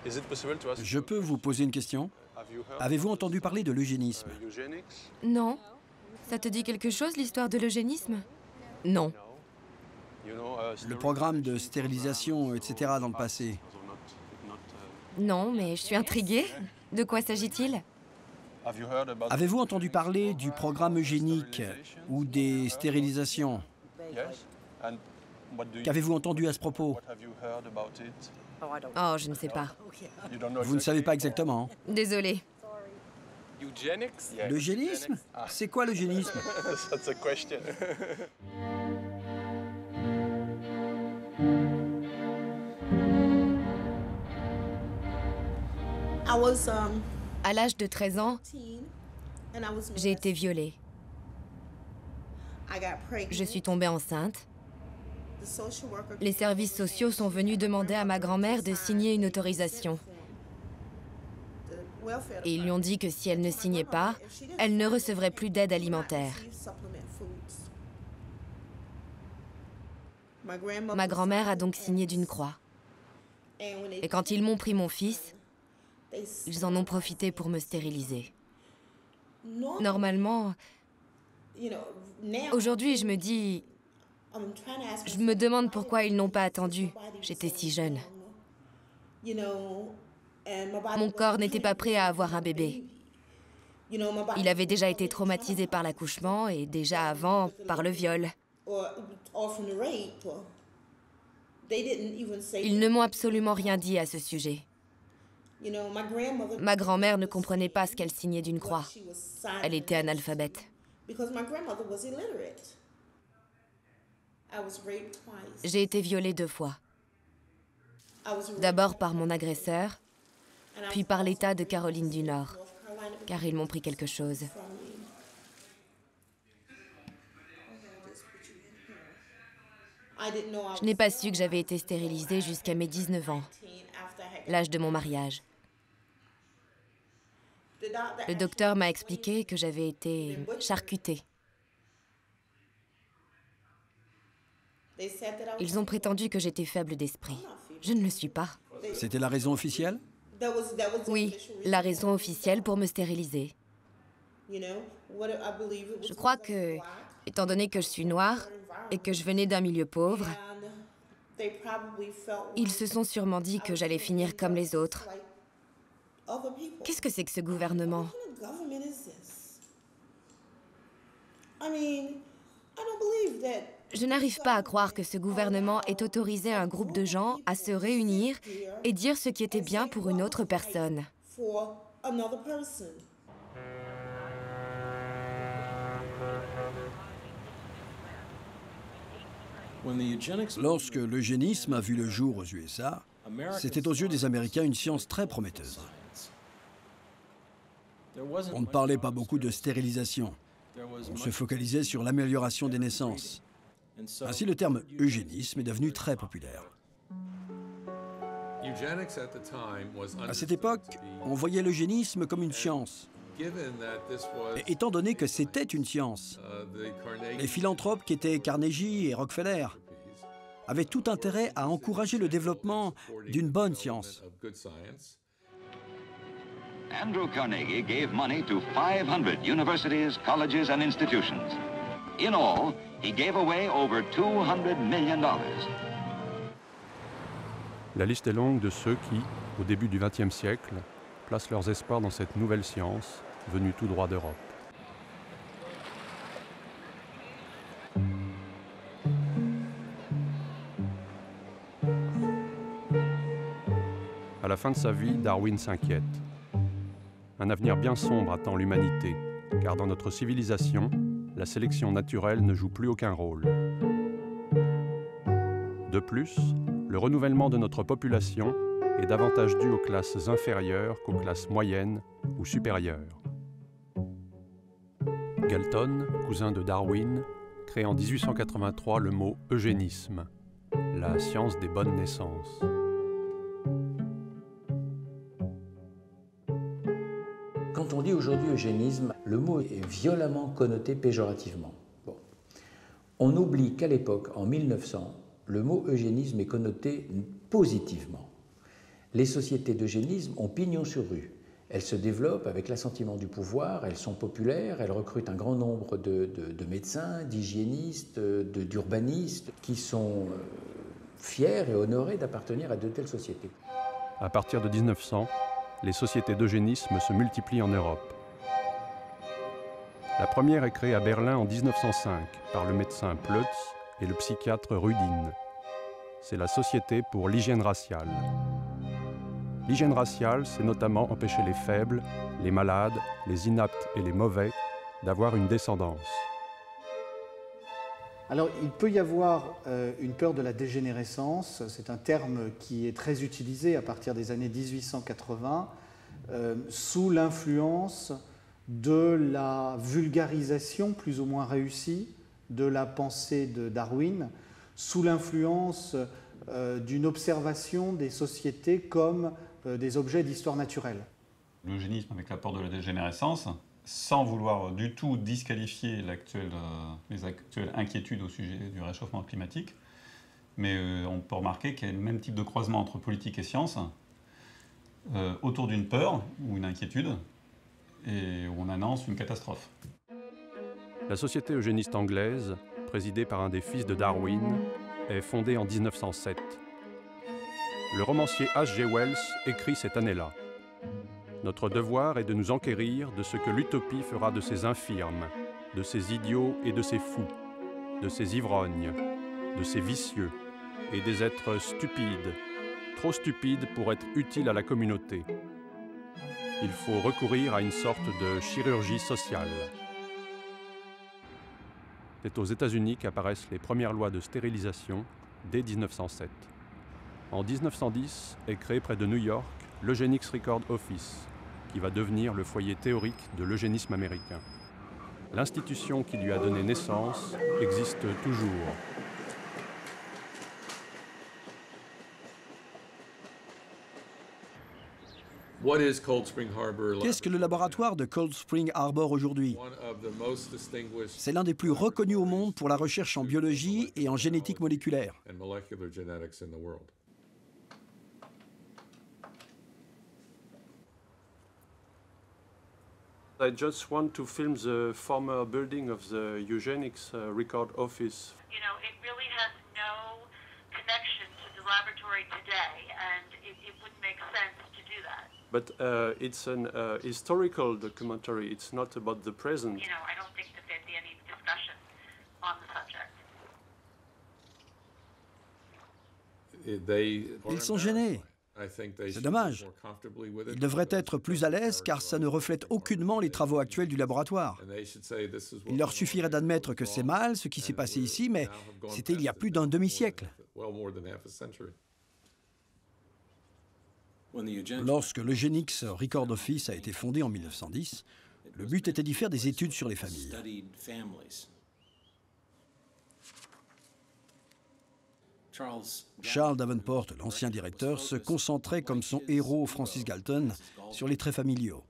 Je peux vous poser une question? Avez-vous entendu parler de l'eugénisme? Non. Ça te dit quelque chose, l'histoire de l'eugénisme? Non. Le programme de stérilisation, etc. dans le passé. Non, mais je suis intriguée. De quoi s'agit-il? Avez-vous entendu parler du programme eugénique ou des stérilisations? Qu'avez-vous entendu à ce propos? Oh, je ne sais pas. Vous ne savez pas exactement. Désolée. L'eugénisme? C'est quoi l'eugénisme? À l'âge de 13 ans, j'ai été violée. Je suis tombée enceinte. Les services sociaux sont venus demander à ma grand-mère de signer une autorisation. Et ils lui ont dit que si elle ne signait pas, elle ne recevrait plus d'aide alimentaire. Ma grand-mère a donc signé d'une croix. Et quand ils m'ont pris mon fils, ils en ont profité pour me stériliser. Normalement, aujourd'hui, je me demande pourquoi ils n'ont pas attendu. J'étais si jeune. Mon corps n'était pas prêt à avoir un bébé. Il avait déjà été traumatisé par l'accouchement et déjà avant par le viol. Ils ne m'ont absolument rien dit à ce sujet. Ma grand-mère ne comprenait pas ce qu'elle signait d'une croix. Elle était analphabète. J'ai été violée 2 fois. D'abord par mon agresseur, puis par l'État de Caroline du Nord, car ils m'ont pris quelque chose. Je n'ai pas su que j'avais été stérilisée jusqu'à mes 19 ans, l'âge de mon mariage. Le docteur m'a expliqué que j'avais été charcutée. Ils ont prétendu que j'étais faible d'esprit. Je ne le suis pas. C'était la raison officielle? Oui, la raison officielle pour me stériliser. Je crois que, étant donné que je suis noire et que je venais d'un milieu pauvre, ils se sont sûrement dit que j'allais finir comme les autres. Qu'est-ce que c'est que ce gouvernement? Je n'arrive pas à croire que ce gouvernement ait autorisé un groupe de gens à se réunir et dire ce qui était bien pour une autre personne. Lorsque l'eugénisme a vu le jour aux USA, c'était aux yeux des Américains une science très prometteuse. On ne parlait pas beaucoup de stérilisation. On se focalisait sur l'amélioration des naissances. Ainsi, le terme eugénisme est devenu très populaire. À cette époque, on voyait l'eugénisme comme une science. Et étant donné que c'était une science, les philanthropes qui étaient Carnegie et Rockefeller avaient tout intérêt à encourager le développement d'une bonne science. Andrew Carnegie gave money to 500 universities, colleges, and institutions. In all, he gave away over $200 million. La liste est longue de ceux qui, au début du XXe siècle, placent leurs espoirs dans cette nouvelle science, venue tout droit d'Europe. À la fin de sa vie, Darwin s'inquiète. Un avenir bien sombre attend l'humanité, car dans notre civilisation, la sélection naturelle ne joue plus aucun rôle. De plus, le renouvellement de notre population est davantage dû aux classes inférieures qu'aux classes moyennes ou supérieures. Galton, cousin de Darwin, crée en 1883 le mot eugénisme, la science des bonnes naissances. Quand on dit aujourd'hui eugénisme, le mot est violemment connoté péjorativement. Bon. On oublie qu'à l'époque, en 1900, le mot eugénisme est connoté positivement. Les sociétés d'eugénisme ont pignon sur rue. Elles se développent avec l'assentiment du pouvoir, elles sont populaires, elles recrutent un grand nombre de médecins, d'hygiénistes, d'urbanistes qui sont fiers et honorés d'appartenir à de telles sociétés. À partir de 1900, les sociétés d'eugénisme se multiplient en Europe. La première est créée à Berlin en 1905 par le médecin Plötz et le psychiatre Rudin. C'est la Société pour l'hygiène raciale. L'hygiène raciale, c'est notamment empêcher les faibles, les malades, les inaptes et les mauvais d'avoir une descendance. Alors, il peut y avoir une peur de la dégénérescence. C'est un terme qui est très utilisé à partir des années 1880, sous l'influence de la vulgarisation plus ou moins réussie de la pensée de Darwin, sous l'influence d'une observation des sociétés comme des objets d'histoire naturelle. L'eugénisme avec l'apport de la dégénérescence, sans vouloir du tout disqualifier les actuelles inquiétudes au sujet du réchauffement climatique, mais on peut remarquer qu'il y a le même type de croisement entre politique et science, autour d'une peur ou une inquiétude, et où on annonce une catastrophe. La Société eugéniste anglaise, présidée par un des fils de Darwin, est fondée en 1907. Le romancier H.G. Wells écrit cette année-là. Notre devoir est de nous enquérir de ce que l'utopie fera de ces infirmes, de ces idiots et de ces fous, de ces ivrognes, de ces vicieux et des êtres stupides, trop stupides pour être utiles à la communauté. Il faut recourir à une sorte de chirurgie sociale. C'est aux États-Unis qu'apparaissent les premières lois de stérilisation dès 1907. En 1910 est créé près de New York l'Eugenics Record Office, qui va devenir le foyer théorique de l'eugénisme américain. L'institution qui lui a donné naissance existe toujours. Qu'est-ce que le laboratoire de Cold Spring Harbor aujourd'hui? C'est l'un des plus reconnus au monde pour la recherche en biologie et en génétique moléculaire. I just want to film the former building of the Eugenics Record Office. You know, it really has no connection to the laboratory today, and it wouldn't make sense to do that. But it's an historical documentary. It's not about the present. You know, I don't think that there'd be any discussion on the subject. Ils sont gênés. C'est dommage. Ils devraient être plus à l'aise car ça ne reflète aucunement les travaux actuels du laboratoire. Il leur suffirait d'admettre que c'est mal ce qui s'est passé ici, mais c'était il y a plus d'un demi-siècle. Lorsque l'Eugenics Record Office a été fondé en 1910, le but était d'y faire des études sur les familles. Charles Davenport, l'ancien directeur, se concentrait comme son héros Francis Galton sur les traits familiaux.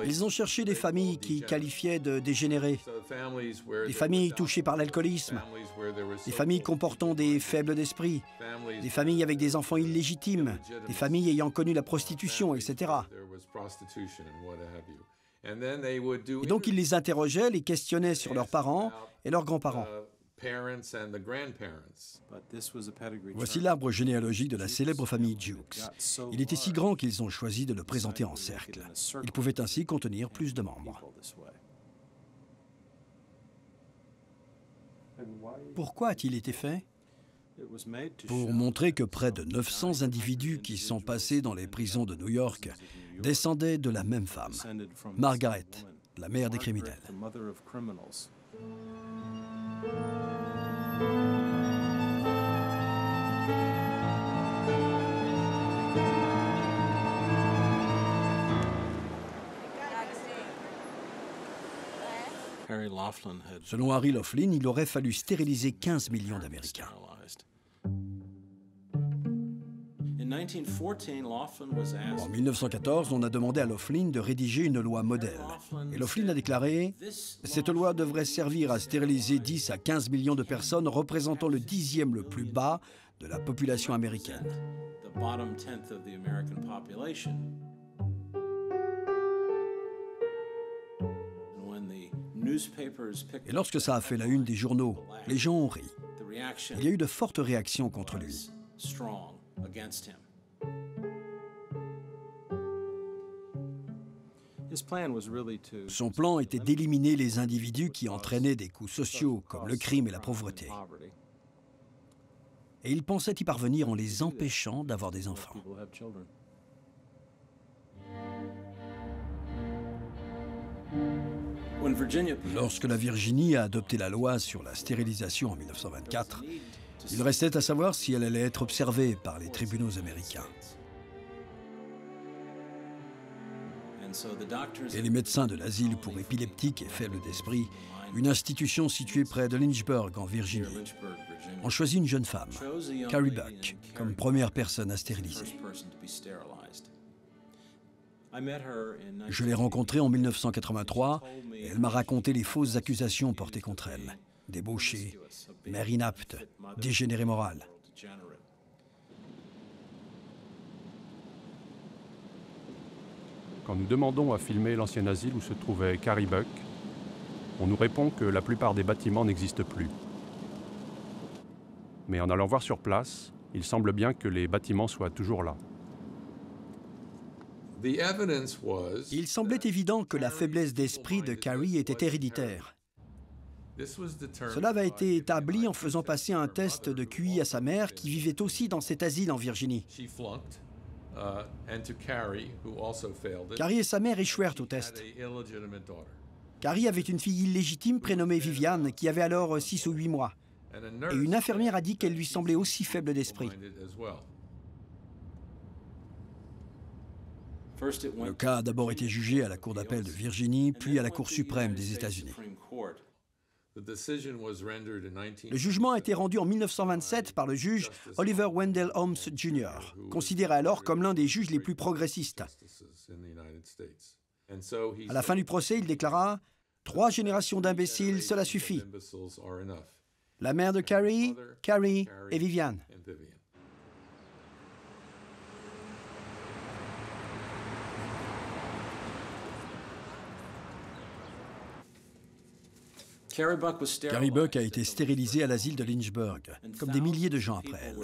Ils ont cherché des familles qu'ils qualifiaient de dégénérées, des familles touchées par l'alcoolisme, des familles comportant des faibles d'esprit, des familles avec des enfants illégitimes, des familles ayant connu la prostitution, etc. Et donc ils les interrogeaient, les questionnaient sur leurs parents et leurs grands-parents. Voici l'arbre généalogique de la célèbre famille Jukes. Il était si grand qu'ils ont choisi de le présenter en cercle. Il pouvait ainsi contenir plus de membres. Pourquoi a-t-il été fait? Pour montrer que près de 900 individus qui sont passés dans les prisons de New York descendaient de la même femme, Margaret, la mère des criminels. Selon Harry Laughlin, il aurait fallu stériliser 15 millions d'Américains. En 1914, on a demandé à Laughlin de rédiger une loi modèle. Et Laughlin a déclaré « Cette loi devrait servir à stériliser 10 à 15 millions de personnes représentant le 10e le plus bas de la population américaine. » Et lorsque ça a fait la une des journaux, les gens ont ri. Il y a eu de fortes réactions contre lui. Son plan était d'éliminer les individus qui entraînaient des coûts sociaux comme le crime et la pauvreté. Et il pensait y parvenir en les empêchant d'avoir des enfants. Lorsque la Virginie a adopté la loi sur la stérilisation en 1924, il restait à savoir si elle allait être observée par les tribunaux américains. Et les médecins de l'asile pour épileptiques et faibles d'esprit, une institution située près de Lynchburg, en Virginie, ont choisi une jeune femme, Carrie Buck, comme première personne à stériliser. Je l'ai rencontrée en 1983 et elle m'a raconté les fausses accusations portées contre elle. Débauchée, mère inapte, dégénérée morale. Quand nous demandons à filmer l'ancien asile où se trouvait Carrie Buck, on nous répond que la plupart des bâtiments n'existent plus. Mais en allant voir sur place, il semble bien que les bâtiments soient toujours là. Il semblait évident que la faiblesse d'esprit de Carrie était héréditaire. Cela avait été établi en faisant passer un test de QI à sa mère qui vivait aussi dans cet asile en Virginie. Carrie et sa mère échouèrent au test. Carrie avait une fille illégitime prénommée Viviane qui avait alors 6 ou 8 mois. Et une infirmière a dit qu'elle lui semblait aussi faible d'esprit. Le cas a d'abord été jugé à la Cour d'appel de Virginie, puis à la Cour suprême des États-Unis. Le jugement a été rendu en 1927 par le juge Oliver Wendell Holmes Jr., considéré alors comme l'un des juges les plus progressistes. À la fin du procès, il déclara « 3 générations d'imbéciles, cela suffit. La mère de Carrie, Carrie et Viviane. » Carrie Buck a été stérilisée à l'asile de Lynchburg, comme des milliers de gens après elle.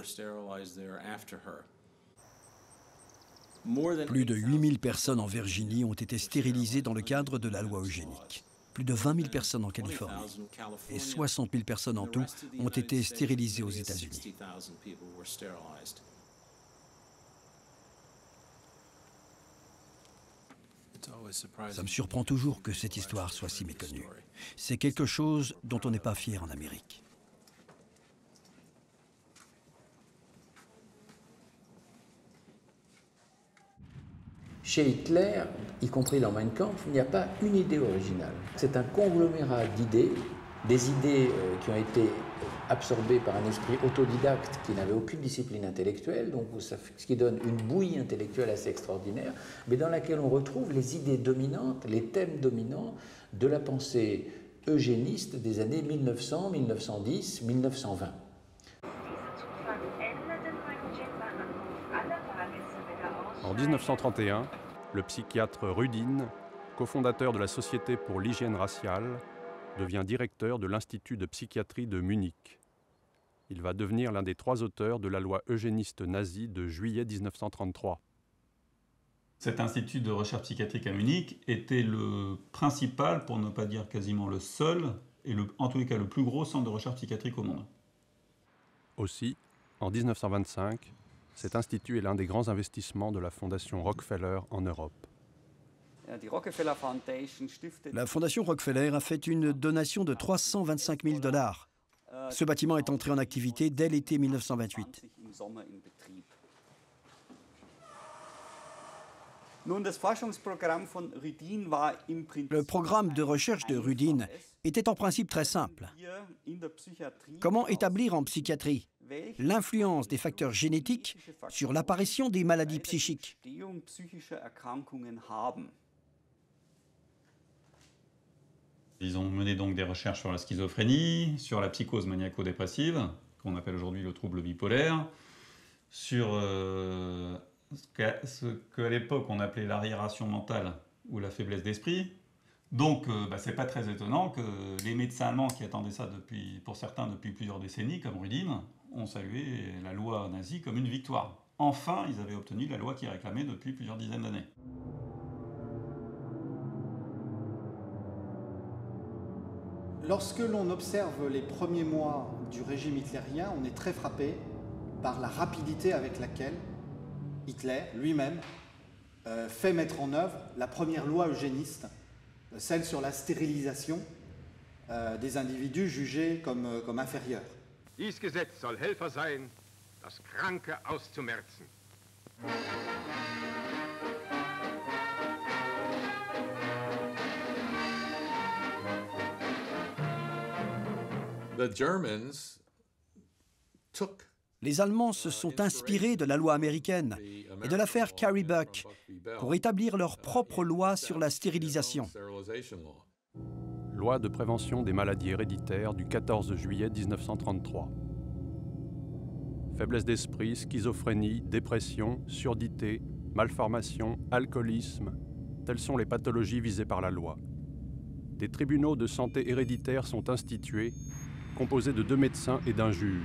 Plus de 8000 personnes en Virginie ont été stérilisées dans le cadre de la loi eugénique. Plus de 20 000 personnes en Californie. Et 60 000 personnes en tout ont été stérilisées aux États-Unis. Ça me surprend toujours que cette histoire soit si méconnue. C'est quelque chose dont on n'est pas fier en Amérique. Chez Hitler, y compris dans Mein Kampf, il n'y a pas une idée originale. C'est un conglomérat d'idées, des idées qui ont été absorbées par un esprit autodidacte qui n'avait aucune discipline intellectuelle, donc ce qui donne une bouillie intellectuelle assez extraordinaire, mais dans laquelle on retrouve les idées dominantes, les thèmes dominants de la pensée eugéniste des années 1900, 1910, 1920. En 1931, le psychiatre Rudin, cofondateur de la Société pour l'hygiène raciale, devient directeur de l'Institut de psychiatrie de Munich. Il va devenir l'un des 3 auteurs de la loi eugéniste nazie de juillet 1933. Cet institut de recherche psychiatrique à Munich était le principal, pour ne pas dire quasiment le seul, et en tous les cas le plus gros centre de recherche psychiatrique au monde. Aussi, en 1925, cet institut est l'un des grands investissements de la Fondation Rockefeller en Europe. La Fondation Rockefeller a fait une donation de 325 000 $. Ce bâtiment est entré en activité dès l'été 1928. Le programme de recherche de Rudin était en principe très simple. Comment établir en psychiatrie l'influence des facteurs génétiques sur l'apparition des maladies psychiques. Ils ont mené donc des recherches sur la schizophrénie, sur la psychose maniaco-dépressive, qu'on appelle aujourd'hui le trouble bipolaire, sur ce qu'à l'époque on appelait l'arriération mentale ou la faiblesse d'esprit. Donc c'est pas très étonnant que les médecins allemands qui attendaient ça pour certains depuis plusieurs décennies, comme Rudin, ont salué la loi nazie comme une victoire. Enfin, ils avaient obtenu la loi qu'ils réclamaient depuis plusieurs dizaines d'années. Lorsque l'on observe les premiers mois du régime hitlérien, on est très frappé par la rapidité avec laquelle Hitler lui-même fait mettre en œuvre la première loi eugéniste, celle sur la stérilisation des individus jugés comme inférieurs. Dies Gesetz soll Helfer sein, das Kranke auszumerzen. Les Allemands se sont inspirés de la loi américaine et de l'affaire Carrie Buck pour établir leur propre loi sur la stérilisation. Loi de prévention des maladies héréditaires du 14 juillet 1933. Faiblesse d'esprit, schizophrénie, dépression, surdité, malformation, alcoolisme, telles sont les pathologies visées par la loi. Des tribunaux de santé héréditaire sont institués, composés de 2 médecins et d'un juge.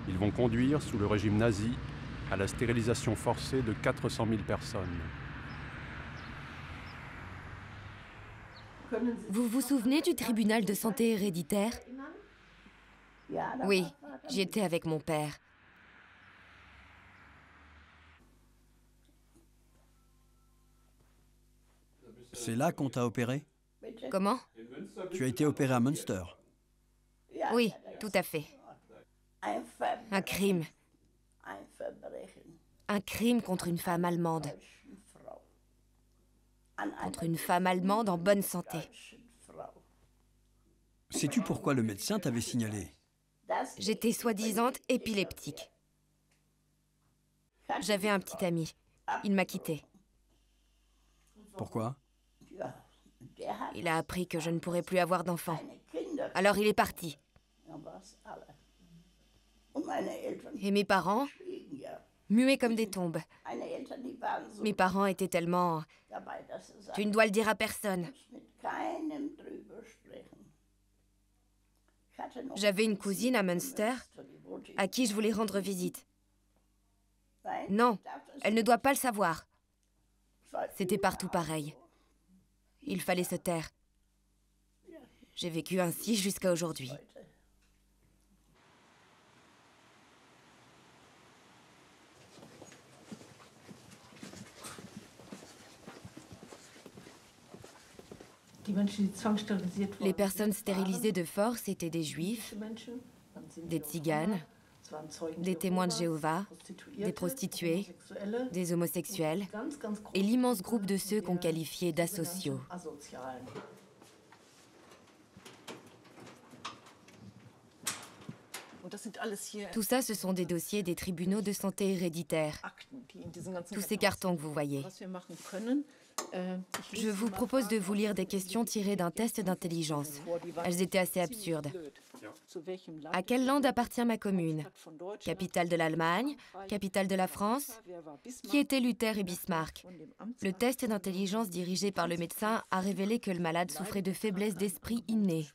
Ils vont conduire, sous le régime nazi, à la stérilisation forcée de 400 000 personnes. Vous vous souvenez du tribunal de santé héréditaire? Oui, j'y étais avec mon père. C'est là qu'on t'a opéré? Comment? Tu as été opéré à Münster. Oui, tout à fait. Un crime. Un crime contre une femme allemande. Contre une femme allemande en bonne santé. Sais-tu pourquoi le médecin t'avait signalé? J'étais soi-disant épileptique. J'avais un petit ami. Il m'a quittée. Pourquoi? Il a appris que je ne pourrais plus avoir d'enfants. Alors il est parti. Et mes parents, muets comme des tombes. Mes parents étaient tellement... Tu ne dois le dire à personne. J'avais une cousine à Münster à qui je voulais rendre visite. Non, elle ne doit pas le savoir. C'était partout pareil. Il fallait se taire. J'ai vécu ainsi jusqu'à aujourd'hui. Les personnes stérilisées de force étaient des juifs, des tziganes, des témoins de Jéhovah, des prostituées, des homosexuels et l'immense groupe de ceux qu'on qualifiait d'asociaux. Tout ça, ce sont des dossiers des tribunaux de santé héréditaire. Tous ces cartons que vous voyez. Je vous propose de vous lire des questions tirées d'un test d'intelligence. Elles étaient assez absurdes. À quel land appartient ma commune? Capitale de l'Allemagne? Capitale de la France? Qui étaient Luther et Bismarck? Le test d'intelligence dirigé par le médecin a révélé que le malade souffrait de faiblesse d'esprit innée.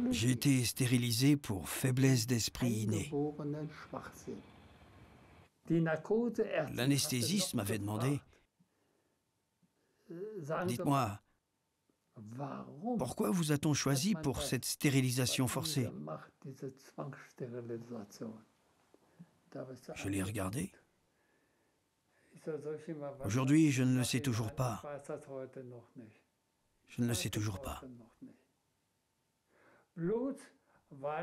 J'ai été stérilisé pour faiblesse d'esprit innée. L'anesthésiste m'avait demandé, « Dites-moi, pourquoi vous a-t-on choisi pour cette stérilisation forcée ?» Je l'ai regardé. Aujourd'hui, je ne le sais toujours pas. Je ne le sais toujours pas.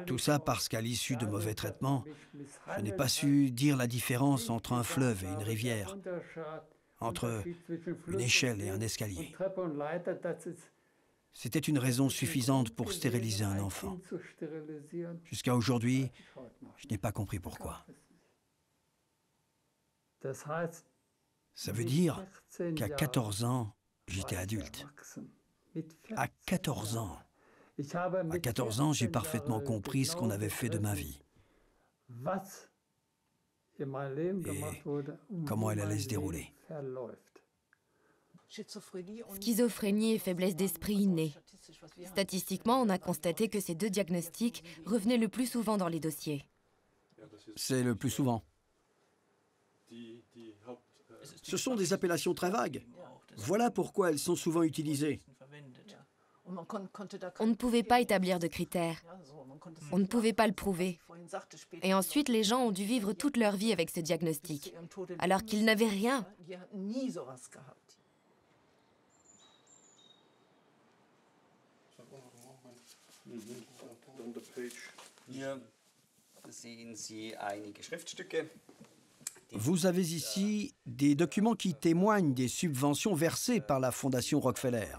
Tout ça parce qu'à l'issue de mauvais traitements, je n'ai pas su dire la différence entre un fleuve et une rivière, entre une échelle et un escalier. C'était une raison suffisante pour stériliser un enfant. Jusqu'à aujourd'hui, je n'ai pas compris pourquoi. Ça veut dire qu'à 14 ans, j'étais adulte. À 14 ans. À 14 ans, j'ai parfaitement compris ce qu'on avait fait de ma vie. Et comment elle allait se dérouler. Schizophrénie et faiblesse d'esprit innée. Statistiquement, on a constaté que ces deux diagnostics revenaient le plus souvent dans les dossiers. C'est le plus souvent. Ce sont des appellations très vagues. Voilà pourquoi elles sont souvent utilisées. On ne pouvait pas établir de critères. On ne pouvait pas le prouver. Et ensuite, les gens ont dû vivre toute leur vie avec ce diagnostic, alors qu'ils n'avaient rien. Vous avez ici des documents qui témoignent des subventions versées par la Fondation Rockefeller.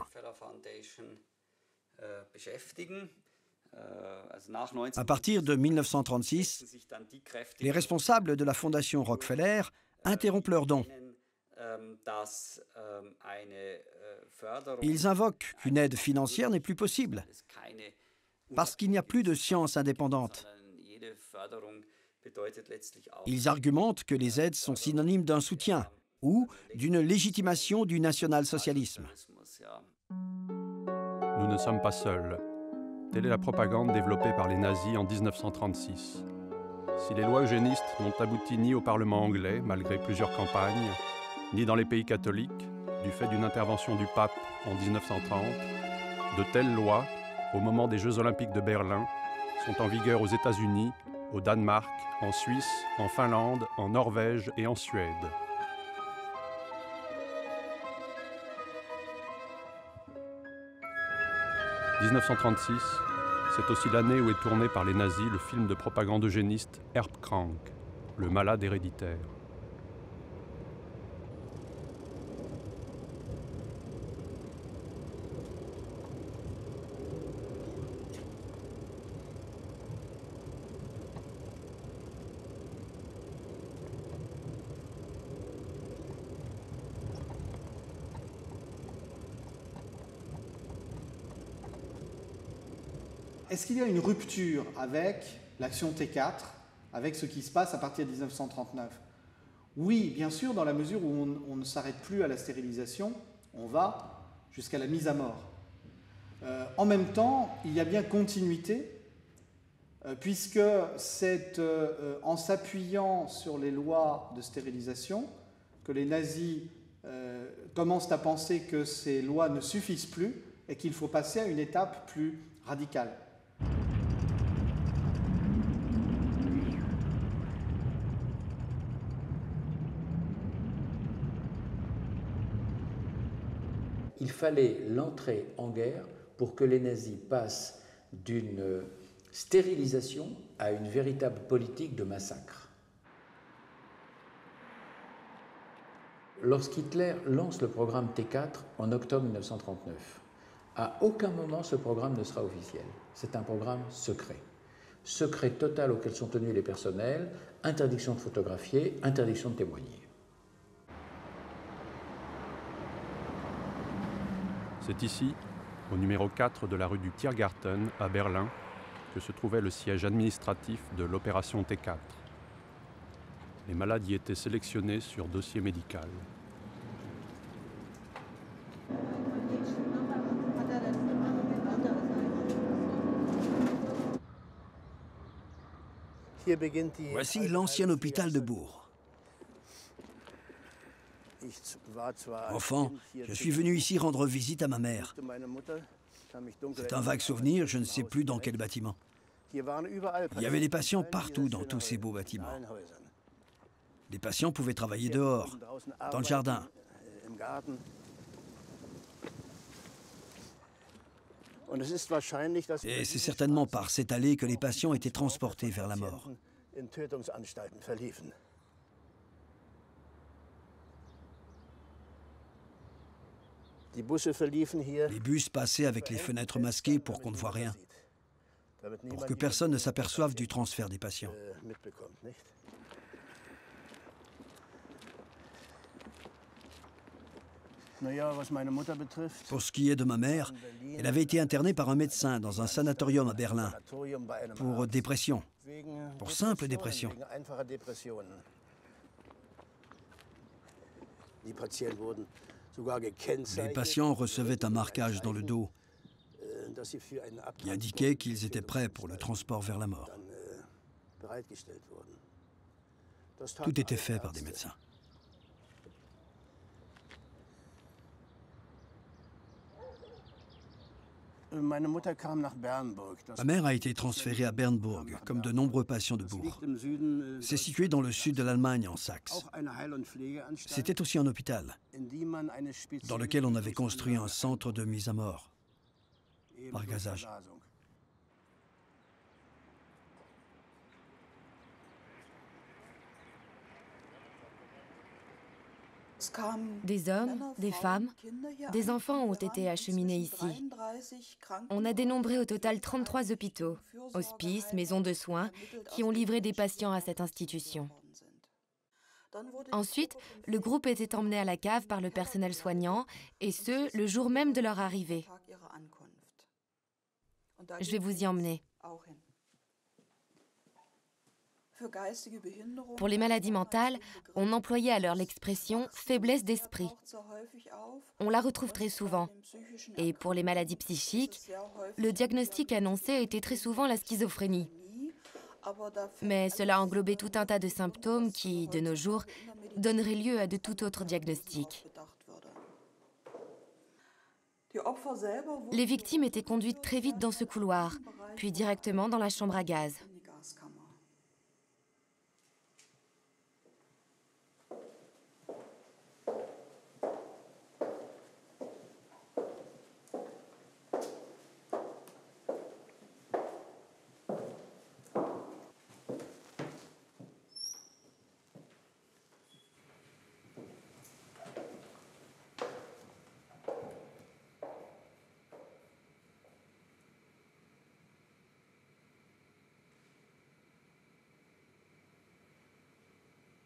À partir de 1936, les responsables de la Fondation Rockefeller interrompent leurs dons. Ils invoquent qu'une aide financière n'est plus possible, parce qu'il n'y a plus de science indépendante. Ils argumentent que les aides sont synonymes d'un soutien ou d'une légitimation du national-socialisme. Nous ne sommes pas seuls. Telle est la propagande développée par les nazis en 1936. Si les lois eugénistes n'ont abouti ni au Parlement anglais, malgré plusieurs campagnes, ni dans les pays catholiques, du fait d'une intervention du pape en 1930, de telles lois, au moment des Jeux olympiques de Berlin, sont en vigueur aux États-Unis, au Danemark, en Suisse, en Finlande, en Norvège et en Suède. « 1936, c'est aussi l'année où est tourné par les nazis le film de propagande eugéniste Erbkrank, le malade héréditaire. Est-ce qu'il y a une rupture avec l'action T4, avec ce qui se passe à partir de 1939? Oui, bien sûr, dans la mesure où on ne s'arrête plus à la stérilisation, on va jusqu'à la mise à mort. En même temps, il y a bien continuité, puisque c'est en s'appuyant sur les lois de stérilisation que les nazis commencent à penser que ces lois ne suffisent plus et qu'il faut passer à une étape plus radicale. Il fallait l'entrée en guerre pour que les nazis passent d'une stérilisation à une véritable politique de massacre. Lorsqu'Hitler lance le programme T4 en octobre 1939, à aucun moment ce programme ne sera officiel. C'est un programme secret. Secret total auquel sont tenus les personnels, interdiction de photographier, interdiction de témoigner. C'est ici, au numéro 4 de la rue du Tiergarten, à Berlin, que se trouvait le siège administratif de l'opération T4. Les malades y étaient sélectionnés sur dossier médical. Voici l'ancien hôpital de Bourg. Enfant, je suis venu ici rendre visite à ma mère. C'est un vague souvenir, je ne sais plus dans quel bâtiment. Il y avait des patients partout dans tous ces beaux bâtiments. Les patients pouvaient travailler dehors, dans le jardin. Et c'est certainement par cette allée que les patients étaient transportés vers la mort. Les bus passaient avec les fenêtres masquées pour qu'on ne voit rien, pour que personne ne s'aperçoive du transfert des patients. Pour ce qui est de ma mère, elle avait été internée par un médecin dans un sanatorium à Berlin pour dépression, pour simple dépression. Les patients recevaient un marquage dans le dos qui indiquait qu'ils étaient prêts pour le transport vers la mort. Tout était fait par des médecins. Ma mère a été transférée à Bernburg, comme de nombreux patients de Bourg. C'est situé dans le sud de l'Allemagne, en Saxe. C'était aussi un hôpital, dans lequel on avait construit un centre de mise à mort, par gazage. Des hommes, des femmes, des enfants ont été acheminés ici. On a dénombré au total 33 hôpitaux, hospices, maisons de soins, qui ont livré des patients à cette institution. Ensuite, le groupe était emmené à la cave par le personnel soignant, et ce, le jour même de leur arrivée. Je vais vous y emmener. Pour les maladies mentales, on employait alors l'expression « faiblesse d'esprit ». On la retrouve très souvent. Et pour les maladies psychiques, le diagnostic annoncé était très souvent la schizophrénie. Mais cela englobait tout un tas de symptômes qui, de nos jours, donneraient lieu à de tout autre diagnostic. Les victimes étaient conduites très vite dans ce couloir, puis directement dans la chambre à gaz.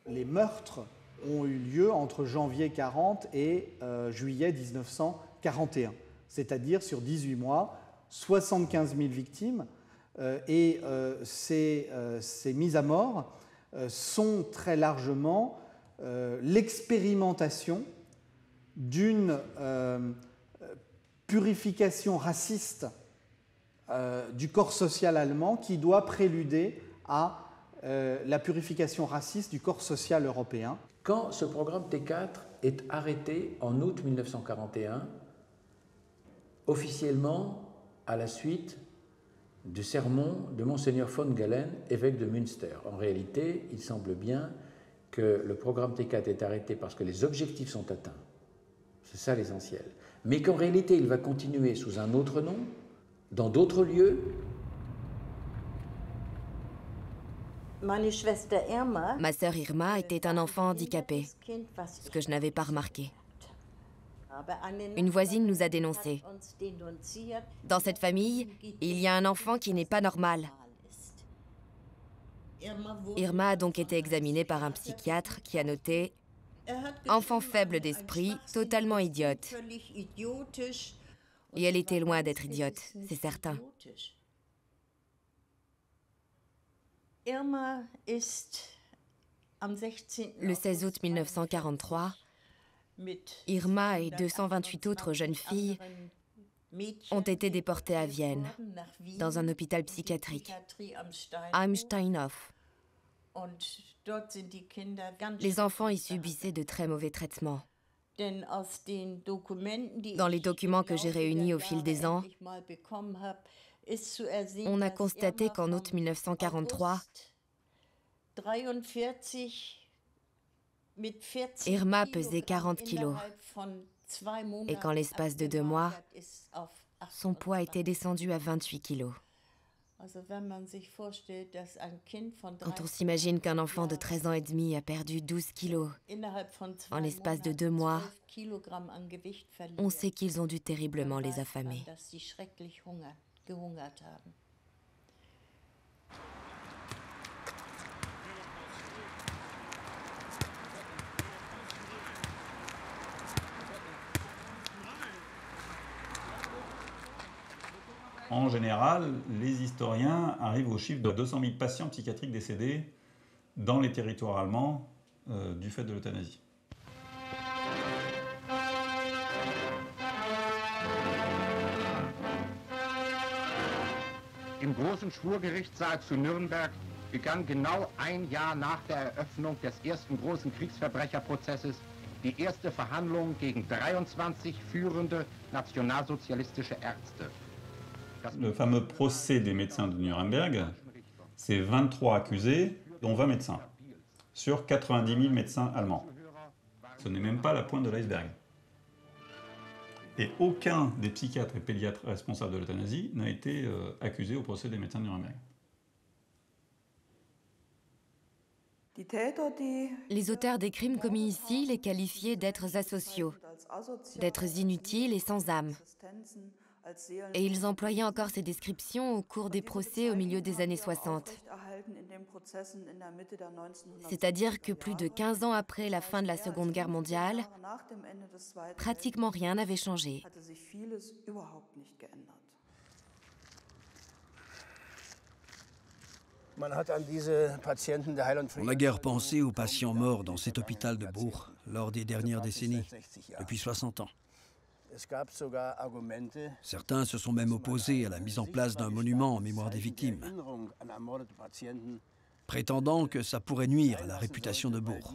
Les meurtres ont eu lieu entre janvier 40 et juillet 1941, c'est-à-dire sur 18 mois, 75 000 victimes, et ces mises à mort sont très largement l'expérimentation d'une purification raciste du corps social allemand qui doit préluder à la purification raciste du corps social européen. Quand ce programme T4 est arrêté en août 1941, officiellement à la suite du sermon de Monseigneur von Galen, évêque de Münster. En réalité, il semble bien que le programme T4 est arrêté parce que les objectifs sont atteints. C'est ça l'essentiel. Mais qu'en réalité, il va continuer sous un autre nom, dans d'autres lieux. Ma sœur Irma était un enfant handicapé, ce que je n'avais pas remarqué. Une voisine nous a dénoncés. Dans cette famille, il y a un enfant qui n'est pas normal. Irma a donc été examinée par un psychiatre qui a noté « enfant faible d'esprit, totalement idiote ». Et elle était loin d'être idiote, c'est certain. Le 16 août 1943, Irma et 228 autres jeunes filles ont été déportées à Vienne, dans un hôpital psychiatrique, am Steinhof. Les enfants y subissaient de très mauvais traitements. Dans les documents que j'ai réunis au fil des ans, on a constaté qu'en août 1943, Irma pesait 40 kilos et qu'en l'espace de 2 mois, son poids était descendu à 28 kilos. Quand on s'imagine qu'un enfant de 13 ans et demi a perdu 12 kilos en l'espace de 2 mois, on sait qu'ils ont dû terriblement les affamer. En général, les historiens arrivent au chiffre de 200 000 patients psychiatriques décédés dans les territoires allemands du fait de l'euthanasie. Im großen Schwurgerichtssaal zu Nürnberg begann genau ein Jahr nach der Eröffnung des ersten großen Kriegsverbrecherprozesses die erste Verhandlung gegen 23 führende nationalsozialistische Ärzte. Le fameux procès des médecins de Nuremberg, c'est 23 accusés, dont 20 médecins, sur 90 000 médecins allemands. Ce n'est même pas la pointe de l'iceberg. Et aucun des psychiatres et pédiatres responsables de l'euthanasie n'a été accusé au procès des médecins de Nuremberg. Les auteurs des crimes commis ici les qualifiaient d'êtres asociaux, d'êtres inutiles et sans âme. Et ils employaient encore ces descriptions au cours des procès au milieu des années 60. C'est-à-dire que plus de 15 ans après la fin de la Seconde Guerre mondiale, pratiquement rien n'avait changé. On n'a guère pensé aux patients morts dans cet hôpital de Bruch lors des dernières décennies, depuis 60 ans. Certains se sont même opposés à la mise en place d'un monument en mémoire des victimes, prétendant que ça pourrait nuire à la réputation de Bruch.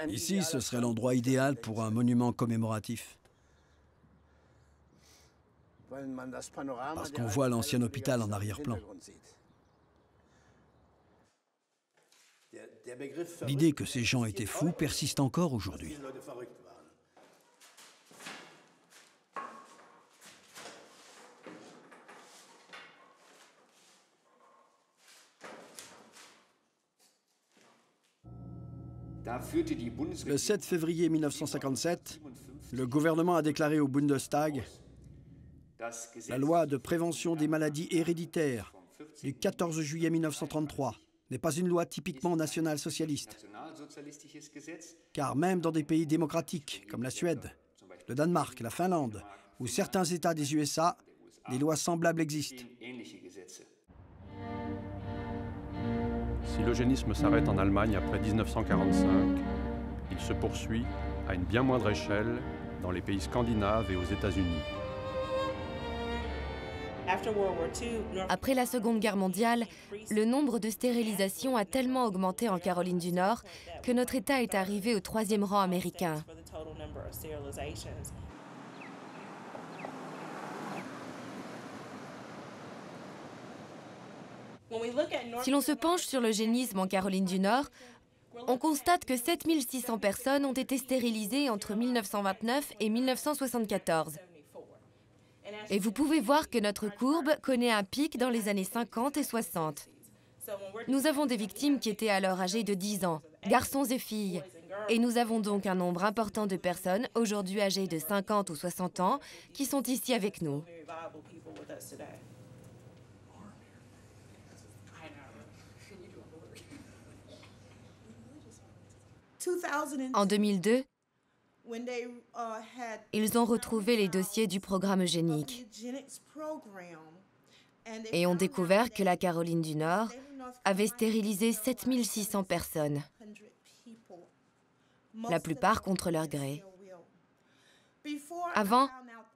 Ici, ce serait l'endroit idéal pour un monument commémoratif. Parce qu'on voit l'ancien hôpital en arrière-plan. L'idée que ces gens étaient fous persiste encore aujourd'hui. Le 7 février 1957, le gouvernement a déclaré au Bundestag la loi de prévention des maladies héréditaires du 14 juillet 1933 n'est pas une loi typiquement national-socialiste. Car même dans des pays démocratiques comme la Suède, le Danemark, la Finlande ou certains États des USA, des lois semblables existent. Si l'eugénisme s'arrête en Allemagne après 1945, il se poursuit à une bien moindre échelle dans les pays scandinaves et aux États-Unis. Après la Seconde Guerre mondiale, le nombre de stérilisations a tellement augmenté en Caroline du Nord que notre État est arrivé au 3e rang américain. Si l'on se penche sur l'eugénisme en Caroline du Nord, on constate que 7600 personnes ont été stérilisées entre 1929 et 1974. Et vous pouvez voir que notre courbe connaît un pic dans les années 50 et 60. Nous avons des victimes qui étaient alors âgées de 10 ans, garçons et filles. Et nous avons donc un nombre important de personnes, aujourd'hui âgées de 50 ou 60 ans, qui sont ici avec nous. En 2002, ils ont retrouvé les dossiers du programme eugénique et ont découvert que la Caroline du Nord avait stérilisé 7600 personnes, la plupart contre leur gré. Avant,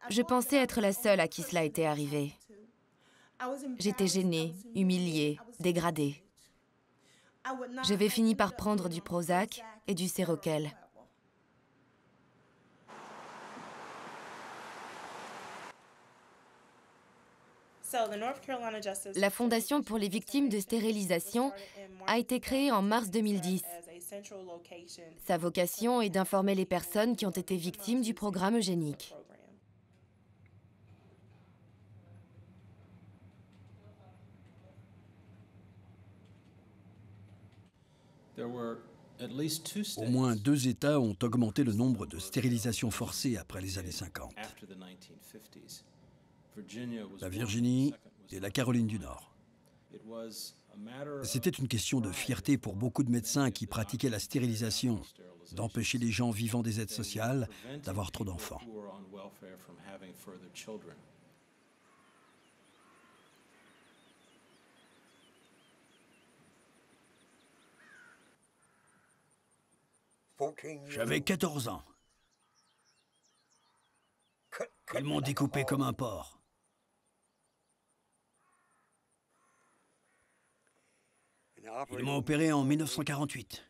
je pensais être la seule à qui cela était arrivé. J'étais gênée, humiliée, dégradée. J'avais fini par prendre du Prozac et du Seroquel. La Fondation pour les victimes de stérilisation a été créée en mars 2010. Sa vocation est d'informer les personnes qui ont été victimes du programme eugénique. Au moins 2 États ont augmenté le nombre de stérilisations forcées après les années 50. La Virginie et la Caroline du Nord. C'était une question de fierté pour beaucoup de médecins qui pratiquaient la stérilisation, d'empêcher les gens vivant des aides sociales d'avoir trop d'enfants. J'avais 14 ans. Ils m'ont découpé comme un porc. Ils m'ont opéré en 1948,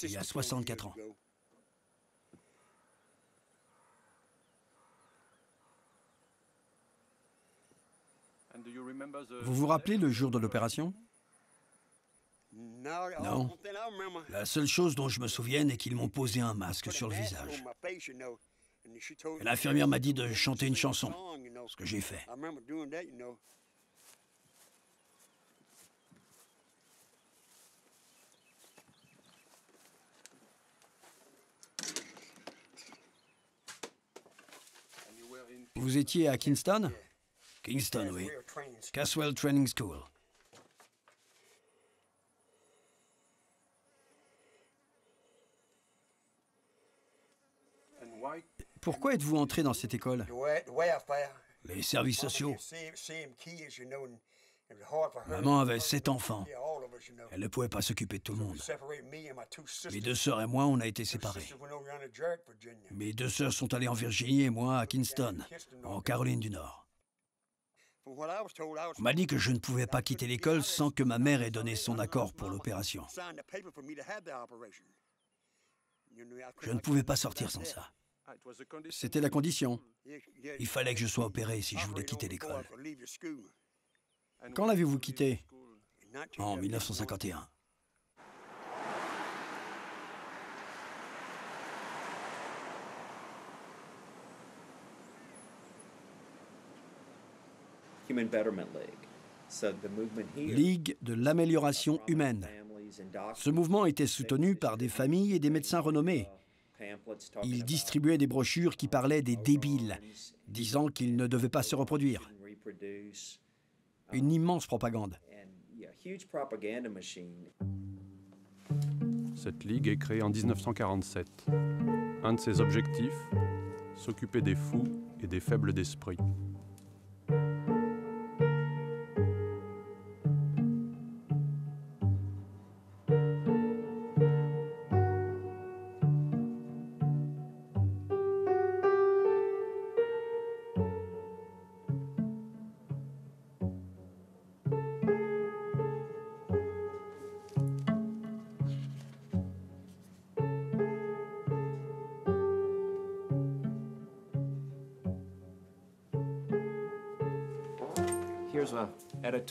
il y a 64 ans. Vous vous rappelez le jour de l'opération? Non. La seule chose dont je me souviens est qu'ils m'ont posé un masque sur le visage. Et l'infirmière m'a dit de chanter une chanson, ce que j'ai fait. Vous étiez à Kingston? Kingston, oui. Caswell Training School. Pourquoi êtes-vous entré dans cette école? Les services sociaux. Maman avait 7 enfants. Elle ne pouvait pas s'occuper de tout le monde. Mes 2 sœurs et moi, on a été séparés. Mes 2 sœurs sont allées en Virginie et moi à Kingston, en Caroline du Nord. On m'a dit que je ne pouvais pas quitter l'école sans que ma mère ait donné son accord pour l'opération. Je ne pouvais pas sortir sans ça. C'était la condition. Il fallait que je sois opéré si je voulais quitter l'école. Quand l'avez-vous quitté? En 1951. Ligue de l'amélioration humaine. Ce mouvement était soutenu par des familles et des médecins renommés. Il distribuait des brochures qui parlaient des débiles, disant qu'ils ne devaient pas se reproduire. Une immense propagande. Cette ligue est créée en 1947. Un de ses objectifs, s'occuper des fous et des faibles d'esprit.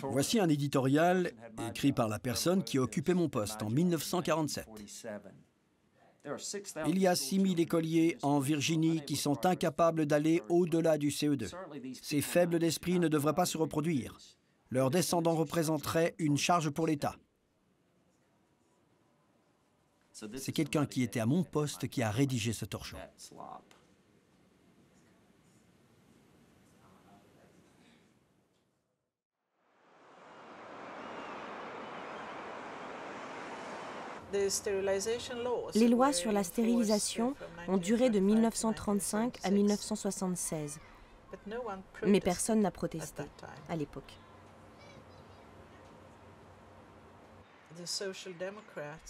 Voici un éditorial écrit par la personne qui occupait mon poste en 1947. Il y a 6000 écoliers en Virginie qui sont incapables d'aller au-delà du CE2. Ces faibles d'esprit ne devraient pas se reproduire. Leurs descendants représenteraient une charge pour l'État. C'est quelqu'un qui était à mon poste qui a rédigé ce torchon. Les lois sur la stérilisation ont duré de 1935 à 1976, mais personne n'a protesté à l'époque.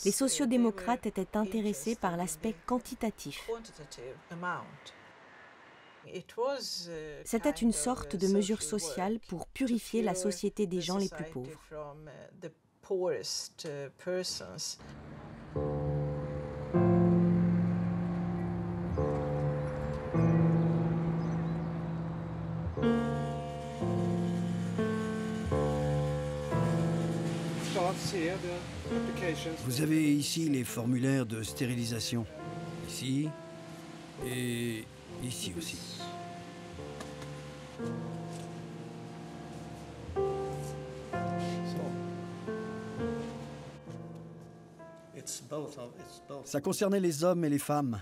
Les sociodémocrates étaient intéressés par l'aspect quantitatif. C'était une sorte de mesure sociale pour purifier la société des gens les plus pauvres. Vous avez ici les formulaires de stérilisation. Ici et ici aussi. Ça concernait les hommes et les femmes.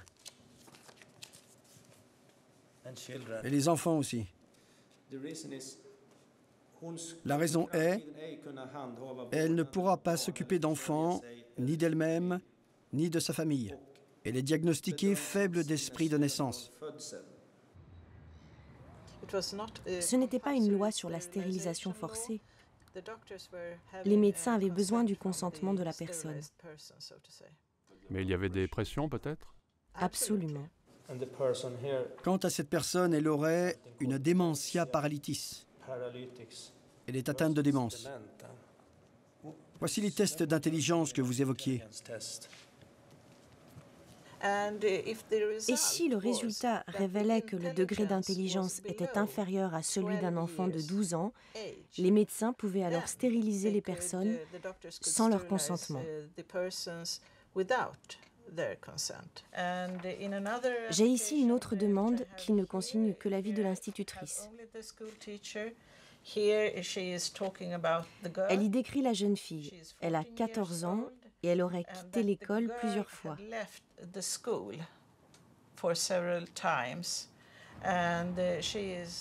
Et les enfants aussi. La raison est, elle ne pourra pas s'occuper d'enfants, ni d'elle-même, ni de sa famille. Elle est diagnostiquée faible d'esprit de naissance. Ce n'était pas une loi sur la stérilisation forcée. Les médecins avaient besoin du consentement de la personne. Mais il y avait des pressions peut-être? Absolument. Quant à cette personne, elle aurait une démentia paralytis. Elle est atteinte de démence. Voici les tests d'intelligence que vous évoquiez. Et si le résultat révélait que le degré d'intelligence était inférieur à celui d'un enfant de 12 ans, les médecins pouvaient alors stériliser les personnes sans leur consentement. J'ai ici une autre demande qui ne consigne que l'avis de l'institutrice. Elle y décrit la jeune fille. Elle a 14 ans et elle aurait quitté l'école plusieurs fois.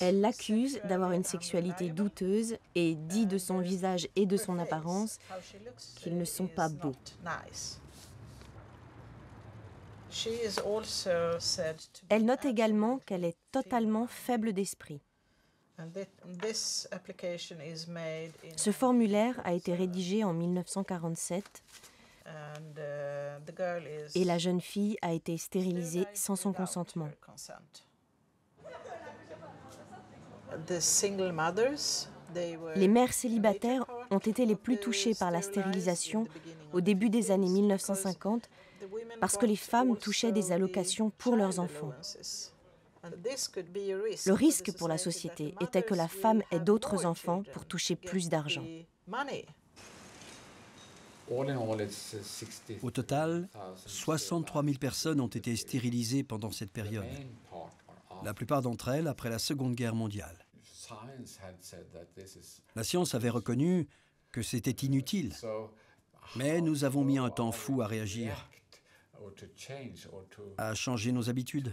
Elle l'accuse d'avoir une sexualité douteuse et dit de son visage et de son apparence qu'ils ne sont pas beaux. Elle note également qu'elle est totalement faible d'esprit. Ce formulaire a été rédigé en 1947 et la jeune fille a été stérilisée sans son consentement. Les mères célibataires ont été les plus touchées par la stérilisation au début des années 1950 parce que les femmes touchaient des allocations pour leurs enfants. Le risque pour la société était que la femme ait d'autres enfants pour toucher plus d'argent. Au total, 63 000 personnes ont été stérilisées pendant cette période. La plupart d'entre elles après la Seconde Guerre mondiale. La science avait reconnu que c'était inutile, mais nous avons mis un temps fou à réagir, à changer nos habitudes,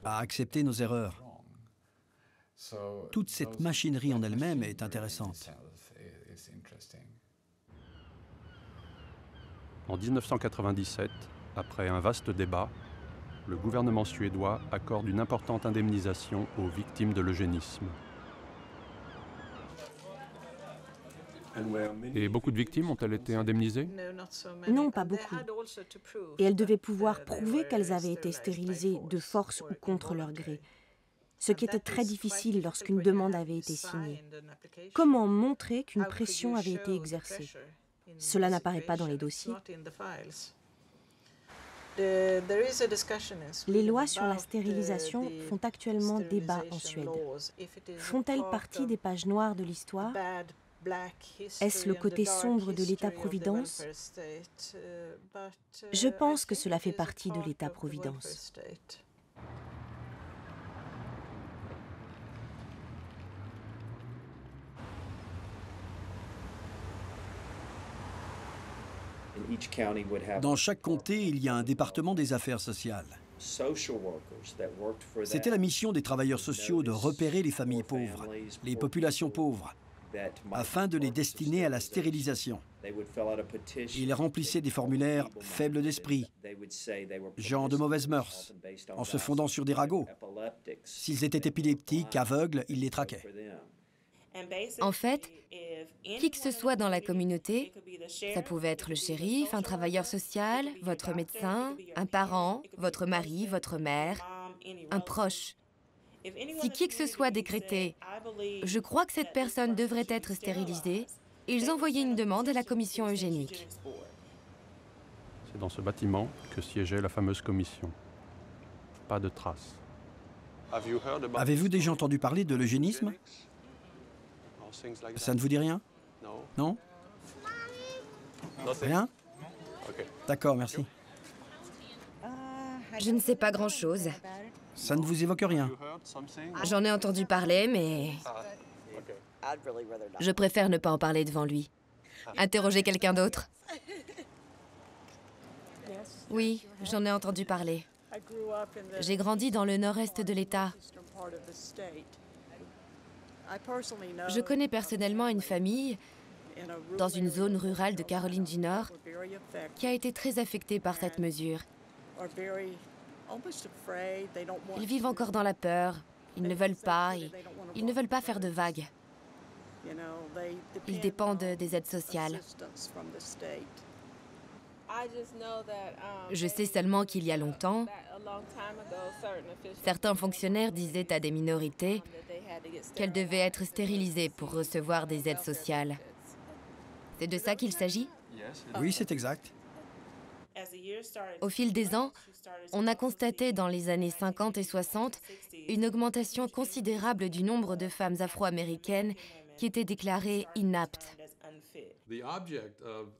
à accepter nos erreurs. Toute cette machinerie en elle-même est intéressante. En 1997, après un vaste débat, le gouvernement suédois accorde une importante indemnisation aux victimes de l'eugénisme. Et beaucoup de victimes ont-elles été indemnisées? Non, pas beaucoup. Et elles devaient pouvoir prouver qu'elles avaient été stérilisées de force ou contre leur gré, ce qui était très difficile lorsqu'une demande avait été signée. Comment montrer qu'une pression avait été exercée? Cela n'apparaît pas dans les dossiers. Les lois sur la stérilisation font actuellement débat en Suède. Font-elles partie des pages noires de l'histoire? Est-ce le côté sombre de l'État-providence? Je pense que cela fait partie de l'État-providence. Dans chaque comté, il y a un département des affaires sociales. C'était la mission des travailleurs sociaux de repérer les familles pauvres, les populations pauvres, afin de les destiner à la stérilisation. Ils remplissaient des formulaires faibles d'esprit, gens de mauvaises mœurs, en se fondant sur des ragots. S'ils étaient épileptiques, aveugles, ils les traquaient. En fait, qui que ce soit dans la communauté, ça pouvait être le shérif, un travailleur social, votre médecin, un parent, votre mari, votre mère, un proche. Si qui que ce soit décrétait « Je crois que cette personne devrait être stérilisée », ils envoyaient une demande à la commission eugénique. C'est dans ce bâtiment que siégeait la fameuse commission. Pas de traces. Avez-vous déjà entendu parler de l'eugénisme? Ça ne vous dit rien? Non? Rien? D'accord, merci. Je ne sais pas grand-chose. Ça ne vous évoque rien? J'en ai entendu parler, mais je préfère ne pas en parler devant lui. Interroger quelqu'un d'autre? Oui, j'en ai entendu parler. J'ai grandi dans le nord-est de l'État. Je connais personnellement une famille dans une zone rurale de Caroline du Nord qui a été très affectée par cette mesure. Ils vivent encore dans la peur, ils ne veulent pas faire de vagues. Ils dépendent des aides sociales. Je sais seulement qu'il y a longtemps, certains fonctionnaires disaient à des minorités qu'elles devaient être stérilisées pour recevoir des aides sociales. C'est de ça qu'il s'agit? Oui, c'est exact. Au fil des ans, on a constaté dans les années 50 et 60 une augmentation considérable du nombre de femmes afro-américaines qui étaient déclarées inaptes.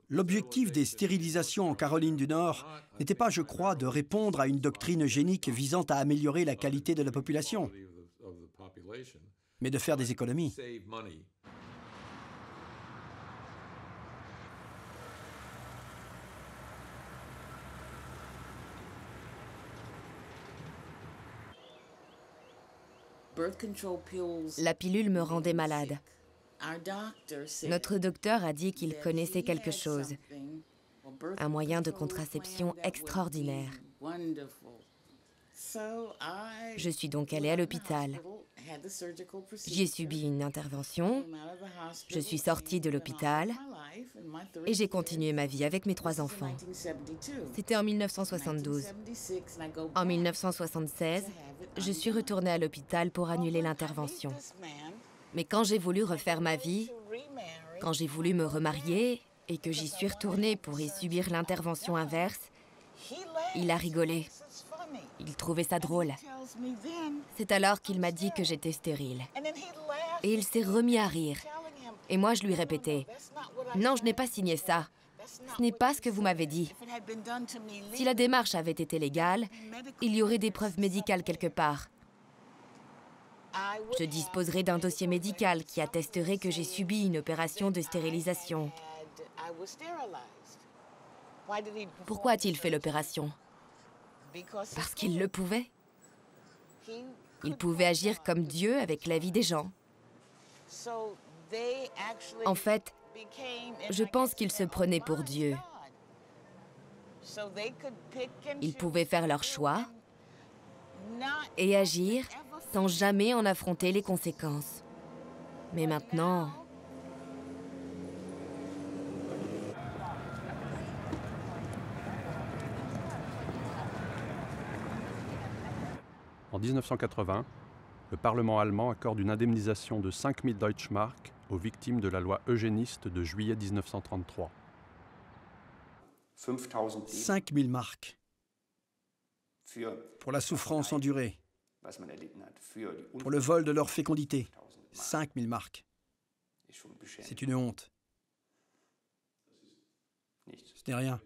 L'objectif des stérilisations en Caroline du Nord n'était pas, je crois, de répondre à une doctrine eugénique visant à améliorer la qualité de la population, mais de faire des économies. La pilule me rendait malade. Notre docteur a dit qu'il connaissait quelque chose, un moyen de contraception extraordinaire. Je suis donc allée à l'hôpital. J'y ai subi une intervention, je suis sortie de l'hôpital et j'ai continué ma vie avec mes 3 enfants. C'était en 1972. En 1976, je suis retournée à l'hôpital pour annuler l'intervention. Mais quand j'ai voulu refaire ma vie, quand j'ai voulu me remarier et que j'y suis retournée pour y subir l'intervention inverse, il a rigolé. Il trouvait ça drôle. C'est alors qu'il m'a dit que j'étais stérile. Et il s'est remis à rire. Et moi, je lui répétais, « Non, je n'ai pas signé ça. Ce n'est pas ce que vous m'avez dit. Si la démarche avait été légale, il y aurait des preuves médicales quelque part. Je disposerai d'un dossier médical qui attesterait que j'ai subi une opération de stérilisation. » Pourquoi a-t-il fait l'opération? Parce qu'il le pouvait. Il pouvait agir comme Dieu avec la vie des gens. En fait, je pense qu'il se prenait pour Dieu. Ils pouvaient faire leur choix et agir sans jamais en affronter les conséquences. Mais maintenant... En 1980, le Parlement allemand accorde une indemnisation de 5000 Deutschmark aux victimes de la loi eugéniste de juillet 1933. 5000 marks pour la souffrance endurée, pour le vol de leur fécondité. 5000 marks. C'est une honte. Ce n'est rien.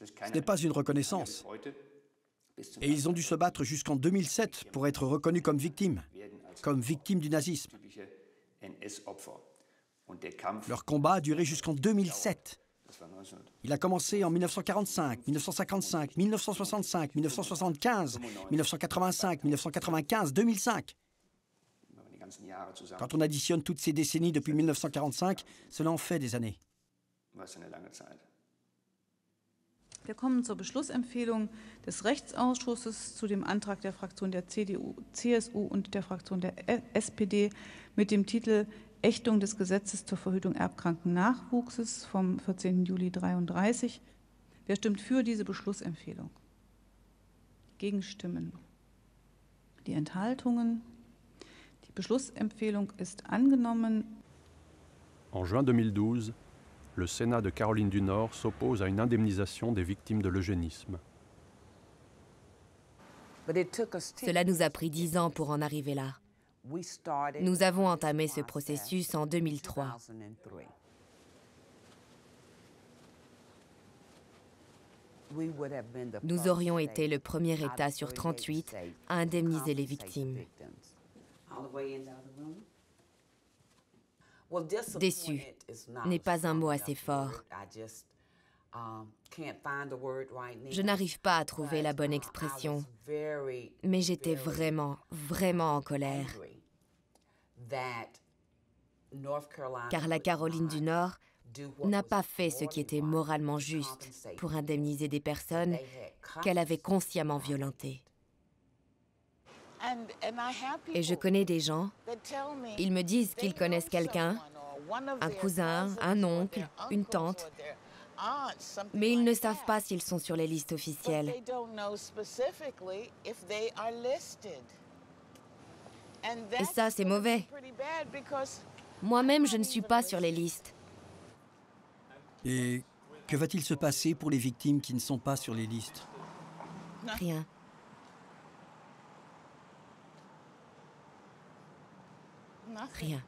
Ce n'est pas une reconnaissance. Et ils ont dû se battre jusqu'en 2007 pour être reconnus comme victimes du nazisme. Leur combat a duré jusqu'en 2007. Il a commencé en 1945, 1955, 1965, 1975, 1985, 1995, 2005. Quand on additionne toutes ces décennies depuis 1945, cela en fait des années. Wir kommen zur Beschlussempfehlung des Rechtsausschusses zu dem Antrag der Fraktion der CDU, CSU und der Fraktion der SPD mit dem Titel Ächtung des Gesetzes zur Verhütung erbkranken Nachwuchses vom 14. Juli 1933. Wer stimmt für diese Beschlussempfehlung? Gegenstimmen. Die Enthaltungen. Die Beschlussempfehlung ist angenommen. En juin 2012, le Sénat de Caroline du Nord s'oppose à une indemnisation des victimes de l'eugénisme. Cela nous a pris 10 ans pour en arriver là. Nous avons entamé ce processus en 2003. Nous aurions été le premier État sur 38 à indemniser les victimes. Déçu n'est pas un mot assez fort. Je n'arrive pas à trouver la bonne expression, mais j'étais vraiment, vraiment en colère. Car la Caroline du Nord n'a pas fait ce qui était moralement juste pour indemniser des personnes qu'elle avait consciemment violentées. Et je connais des gens, ils me disent qu'ils connaissent quelqu'un, un cousin, un oncle, une tante, mais ils ne savent pas s'ils sont sur les listes officielles. Et ça, c'est mauvais. Moi-même, je ne suis pas sur les listes. Et que va-t-il se passer pour les victimes qui ne sont pas sur les listes? Rien. Rien.